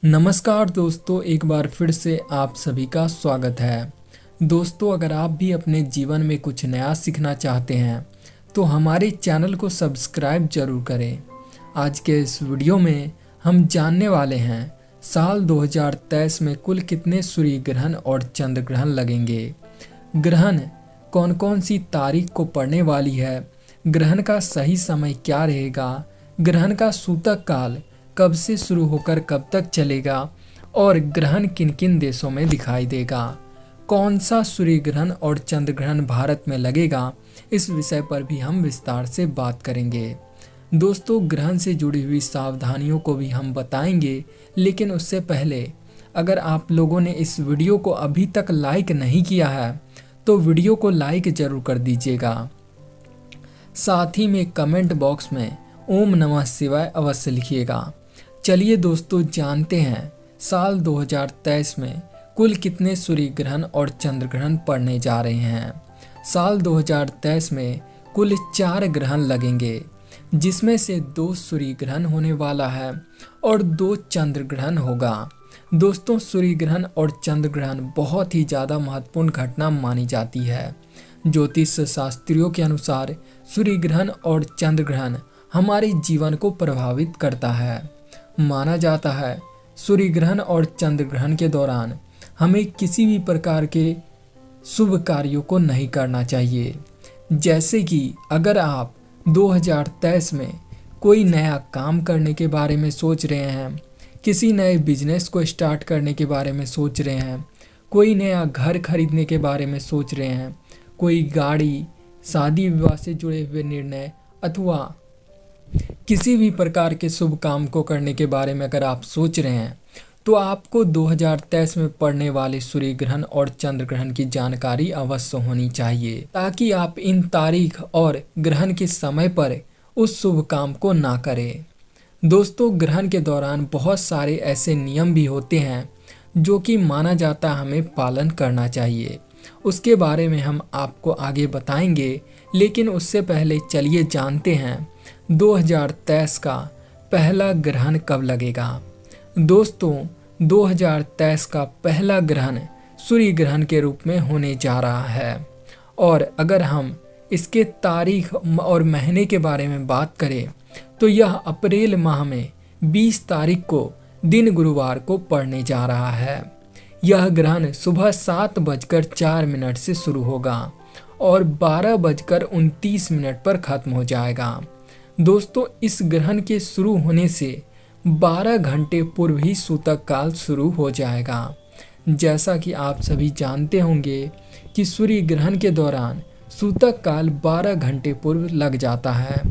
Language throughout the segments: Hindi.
नमस्कार दोस्तों, एक बार फिर से आप सभी का स्वागत है। दोस्तों, अगर आप भी अपने जीवन में कुछ नया सीखना चाहते हैं तो हमारे चैनल को सब्सक्राइब जरूर करें। आज के इस वीडियो में हम जानने वाले हैं साल 2023 में कुल कितने सूर्य ग्रहण और चंद्र ग्रहण लगेंगे, ग्रहण कौन कौन सी तारीख को पड़ने वाली है, ग्रहण का सही समय क्या रहेगा, ग्रहण का सूतक काल कब से शुरू होकर कब तक चलेगा और ग्रहण किन किन देशों में दिखाई देगा, कौन सा सूर्य ग्रहण और चंद्र ग्रहण भारत में लगेगा, इस विषय पर भी हम विस्तार से बात करेंगे। दोस्तों, ग्रहण से जुड़ी हुई सावधानियों को भी हम बताएंगे, लेकिन उससे पहले अगर आप लोगों ने इस वीडियो को अभी तक लाइक नहीं किया है तो वीडियो को लाइक जरूर कर दीजिएगा। साथ ही में कमेंट बॉक्स में ओम नमः शिवाय अवश्य लिखिएगा। चलिए दोस्तों, जानते हैं साल 2023 में कुल कितने सूर्य ग्रहण और चंद्र ग्रहण पड़ने जा रहे हैं। साल 2023 में कुल 4 ग्रहण लगेंगे, जिसमें से 2 सूर्य ग्रहण होने वाला है और 2 चंद्र ग्रहण होगा। दोस्तों, सूर्य ग्रहण और चंद्र ग्रहण बहुत ही ज़्यादा महत्वपूर्ण घटना मानी जाती है। ज्योतिष शास्त्रियों के अनुसार सूर्य ग्रहण और चंद्र ग्रहण हमारे जीवन को प्रभावित करता है। माना जाता है सूर्य ग्रहण और चंद्र ग्रहण के दौरान हमें किसी भी प्रकार के शुभ कार्यों को नहीं करना चाहिए। जैसे कि अगर आप 2023 में कोई नया काम करने के बारे में सोच रहे हैं, किसी नए बिजनेस को स्टार्ट करने के बारे में सोच रहे हैं, कोई नया घर खरीदने के बारे में सोच रहे हैं, कोई गाड़ी, शादी विवाह से जुड़े हुए निर्णय अथवा किसी भी प्रकार के शुभ काम को करने के बारे में अगर आप सोच रहे हैं तो आपको 2023 में पड़ने वाले सूर्य ग्रहण और चंद्र ग्रहण की जानकारी अवश्य होनी चाहिए, ताकि आप इन तारीख और ग्रहण के समय पर उस शुभ काम को ना करें। दोस्तों, ग्रहण के दौरान बहुत सारे ऐसे नियम भी होते हैं जो कि माना जाता है हमें पालन करना चाहिए। उसके बारे में हम आपको आगे बताएंगे, लेकिन उससे पहले चलिए जानते हैं 2023 का पहला ग्रहण कब लगेगा। दोस्तों, 2023 का पहला ग्रहण सूर्य ग्रहण के रूप में होने जा रहा है और अगर हम इसके तारीख और महीने के बारे में बात करें तो यह अप्रैल माह में 20 तारीख को दिन गुरुवार को पड़ने जा रहा है। यह ग्रहण सुबह 7:04 से शुरू होगा और 12:29 पर खत्म हो जाएगा। दोस्तों, इस ग्रहण के शुरू होने से 12 घंटे पूर्व ही सूतक काल शुरू हो जाएगा। जैसा कि आप सभी जानते होंगे कि सूर्य ग्रहण के दौरान सूतक काल 12 घंटे पूर्व लग जाता है।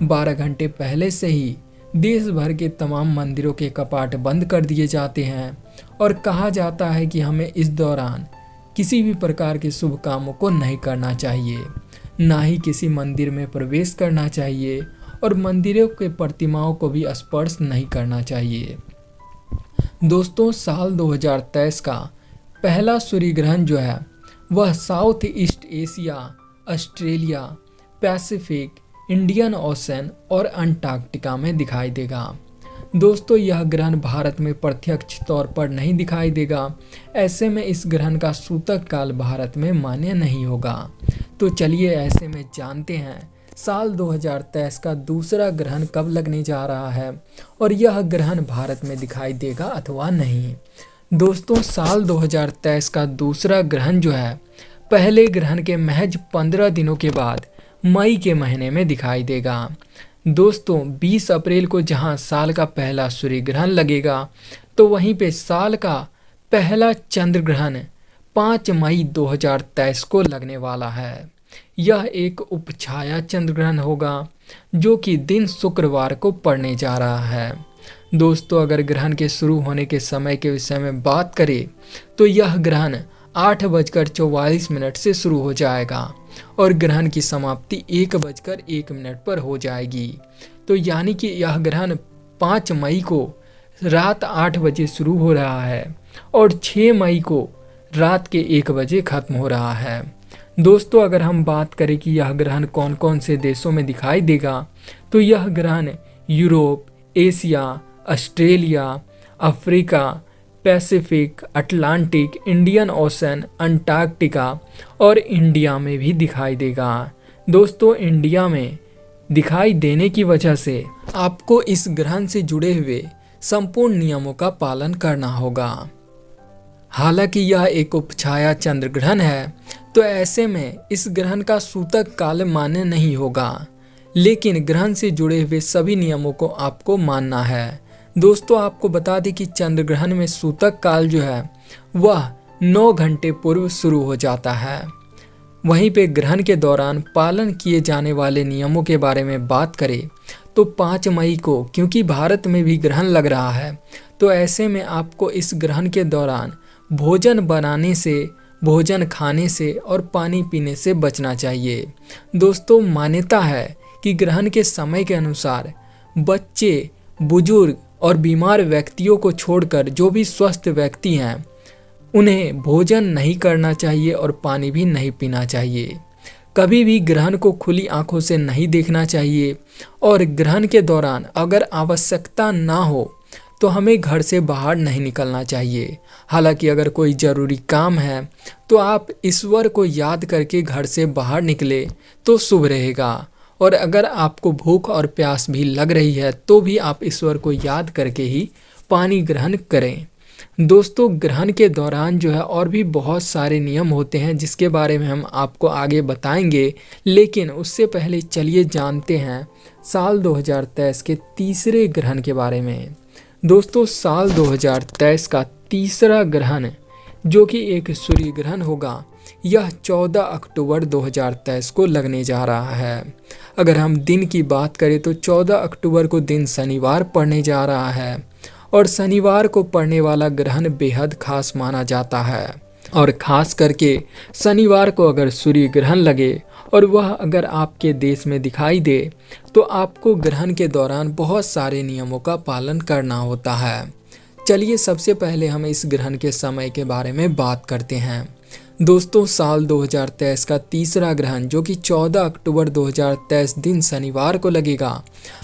12 घंटे पहले से ही देश भर के तमाम मंदिरों के कपाट बंद कर दिए जाते हैं और कहा जाता है कि हमें इस दौरान किसी भी प्रकार के शुभ कामों को नहीं करना चाहिए, ना ही किसी मंदिर में प्रवेश करना चाहिए और मंदिरों के प्रतिमाओं को भी स्पर्श नहीं करना चाहिए। दोस्तों, साल 2023 का पहला सूर्य ग्रहण जो है वह south east Asia, Australia, Pacific, Indian ocean और अंटार्कटिका में दिखाई देगा। दोस्तों, यह ग्रहण भारत में प्रत्यक्ष तौर पर नहीं दिखाई देगा। ऐसे में इस ग्रहण का सूतक काल भारत में मान्य नहीं होगा। तो चलिए ऐसे में जानते हैं साल 2023 का दूसरा ग्रहण कब लगने जा रहा है और यह ग्रहण भारत में दिखाई देगा अथवा नहीं। दोस्तों, साल 2023 का दूसरा ग्रहण जो है पहले ग्रहण के महज 15 दिनों के बाद मई के महीने में दिखाई देगा। दोस्तों, 20 अप्रैल को जहां साल का पहला सूर्य ग्रहण लगेगा तो वहीं पे साल का पहला चंद्र ग्रहण 5 मई 2023 को लगने वाला है। यह एक उपछाया चंद्र ग्रहण होगा जो कि दिन शुक्रवार को पड़ने जा रहा है। दोस्तों, अगर ग्रहण के शुरू होने के समय के विषय में बात करें तो यह ग्रहण 8:44 से शुरू हो जाएगा और ग्रहण की समाप्ति 1:01 पर हो जाएगी। तो यानी कि यह ग्रहण 5 मई को रात 8 बजे शुरू हो रहा है और 6 मई को रात के 1 बजे खत्म हो रहा है। दोस्तों, अगर हम बात करें कि यह ग्रहण कौन कौन से देशों में दिखाई देगा तो यह ग्रहण Europe, Asia, Australia, Africa, Pacific, Atlantic, Indian ocean, Antarctica और इंडिया में भी दिखाई देगा। दोस्तों, इंडिया में दिखाई देने की वजह से आपको इस ग्रहण से जुड़े हुए संपूर्ण नियमों का पालन करना होगा। हालांकि यह एक उपछाया चंद्र ग्रहण है, तो ऐसे में इस ग्रहण का सूतक काल मान्य नहीं होगा, लेकिन ग्रहण से जुड़े हुए सभी नियमों को आपको मानना है। दोस्तों, आपको बता दें कि चंद्र ग्रहण में सूतक काल जो है वह 9 घंटे पूर्व शुरू हो जाता है। वहीं पे ग्रहण के दौरान पालन किए जाने वाले नियमों के बारे में बात करें तो 5 मई को, क्योंकि भारत में भी ग्रहण लग रहा है, तो ऐसे में आपको इस ग्रहण के दौरान भोजन बनाने से, भोजन खाने से और पानी पीने से बचना चाहिए। दोस्तों, मान्यता है कि ग्रहण के समय के अनुसार बच्चे, बुजुर्ग और बीमार व्यक्तियों को छोड़कर जो भी स्वस्थ व्यक्ति हैं उन्हें भोजन नहीं करना चाहिए और पानी भी नहीं पीना चाहिए। कभी भी ग्रहण को खुली आंखों से नहीं देखना चाहिए और ग्रहण के दौरान अगर आवश्यकता ना हो तो हमें घर से बाहर नहीं निकलना चाहिए। हालांकि अगर कोई ज़रूरी काम है तो आप ईश्वर को याद करके घर से बाहर निकले तो शुभ रहेगा। और अगर आपको भूख और प्यास भी लग रही है तो भी आप ईश्वर को याद करके ही पानी ग्रहण करें। दोस्तों, ग्रहण के दौरान जो है और भी बहुत सारे नियम होते हैं जिसके बारे में हम आपको आगे बताएंगे, लेकिन उससे पहले चलिए जानते हैं साल 2023 के तीसरे ग्रहण के बारे में। दोस्तों, साल 2023 का तीसरा ग्रहण जो कि एक सूर्य ग्रहण होगा, यह 14 अक्टूबर 2023 को लगने जा रहा है। अगर हम दिन की बात करें तो 14 अक्टूबर को दिन शनिवार पड़ने जा रहा है और शनिवार को पड़ने वाला ग्रहण बेहद खास माना जाता है। और ख़ास करके शनिवार को अगर सूर्य ग्रहण लगे और वह अगर आपके देश में दिखाई दे तो आपको ग्रहण के दौरान बहुत सारे नियमों का पालन करना होता है। चलिए सबसे पहले हम इस ग्रहण के समय के बारे में बात करते हैं। दोस्तों, साल 2023 का तीसरा ग्रहण जो कि 14 अक्टूबर 2023 दिन शनिवार को लगेगा,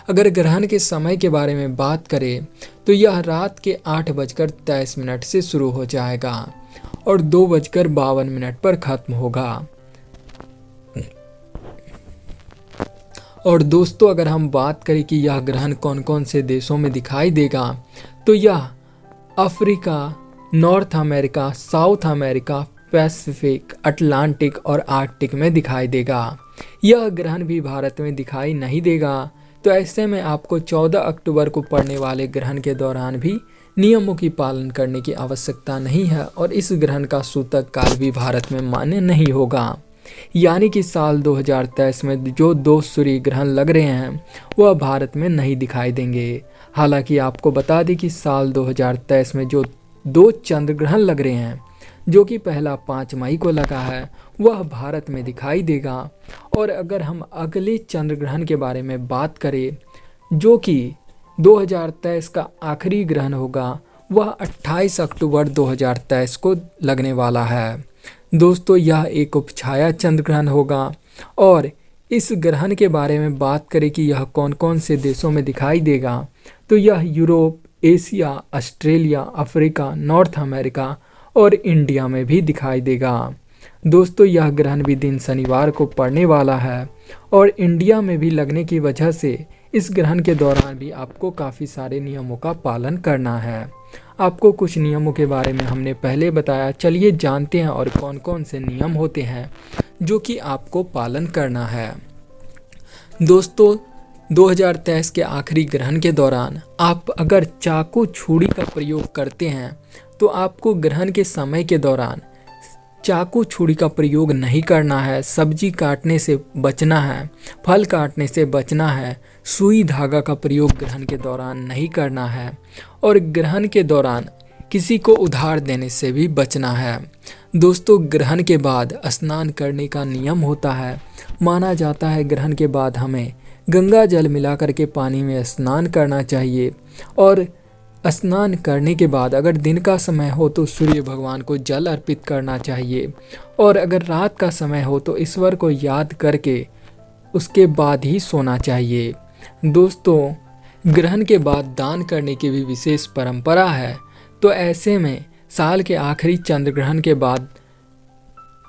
अगर ग्रहण के समय के बारे में बात करें तो यह रात के 8:23 से शुरू हो जाएगा और 2:52 पर खत्म होगा। और दोस्तों, अगर हम बात करें कि यह ग्रहण कौन कौन से देशों में दिखाई देगा तो यह Africa, north America, south America, Pacific, Atlantic और आर्कटिक में दिखाई देगा। यह ग्रहण भी भारत में दिखाई नहीं देगा, तो ऐसे में आपको 14 अक्टूबर को पड़ने वाले ग्रहण के दौरान भी नियमों की पालन करने की आवश्यकता नहीं है और इस ग्रहण का सूतक काल भी भारत में मान्य नहीं होगा। यानी कि साल 2023 में जो 2 सूर्य ग्रहण लग रहे हैं वह भारत में नहीं दिखाई देंगे। हालांकि आपको बता दें कि साल 2023 में जो 2 चंद्र ग्रहण लग रहे हैं, जो कि पहला 5 मई को लगा है, वह भारत में दिखाई देगा। और अगर हम अगले चंद्र ग्रहण के बारे में बात करें जो कि 2023 का आखिरी ग्रहण होगा, वह 28 अक्टूबर 2023 को लगने वाला है। दोस्तों, यह एक उपछाया चंद्र ग्रहण होगा और इस ग्रहण के बारे में बात करें कि यह कौन कौन से देशों में दिखाई देगा तो यह Europe, Asia, Australia, Africa, north America और इंडिया में भी दिखाई देगा। दोस्तों, यह ग्रहण भी दिन शनिवार को पड़ने वाला है और इंडिया में भी लगने की वजह से इस ग्रहण के दौरान भी आपको काफ़ी सारे नियमों का पालन करना है। आपको कुछ नियमों के बारे में हमने पहले बताया, चलिए जानते हैं और कौन कौन से नियम होते हैं जो कि आपको पालन करना है। दोस्तों, 2023 के आखिरी ग्रहण के दौरान आप अगर चाकू छुरी का प्रयोग करते हैं तो आपको ग्रहण के समय के दौरान चाकू छुरी का प्रयोग नहीं करना है, सब्जी काटने से बचना है, फल काटने से बचना है, सुई धागा का प्रयोग ग्रहण के दौरान नहीं करना है और ग्रहण के दौरान किसी को उधार देने से भी बचना है। दोस्तों, ग्रहण के बाद स्नान करने का नियम होता है। माना जाता है ग्रहण के बाद हमें गंगा जल मिलाकर के पानी में स्नान करना चाहिए और स्नान करने के बाद अगर दिन का समय हो तो सूर्य भगवान को जल अर्पित करना चाहिए और अगर रात का समय हो तो ईश्वर को याद करके उसके बाद ही सोना चाहिए। दोस्तों, ग्रहण के बाद दान करने की भी विशेष परंपरा है। तो ऐसे में साल के आखिरी चंद्र ग्रहण के बाद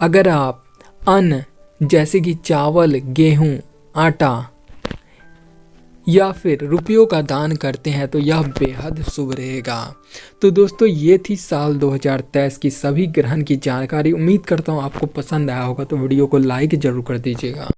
अगर आप अन्न जैसे कि चावल, गेहूं, आटा या फिर रुपयों का दान करते हैं तो यह बेहद शुभ रहेगा। तो दोस्तों ये थी साल 2023 की सभी ग्रहण की जानकारी। उम्मीद करता हूँ आपको पसंद आया होगा, तो वीडियो को लाइक ज़रूर कर दीजिएगा।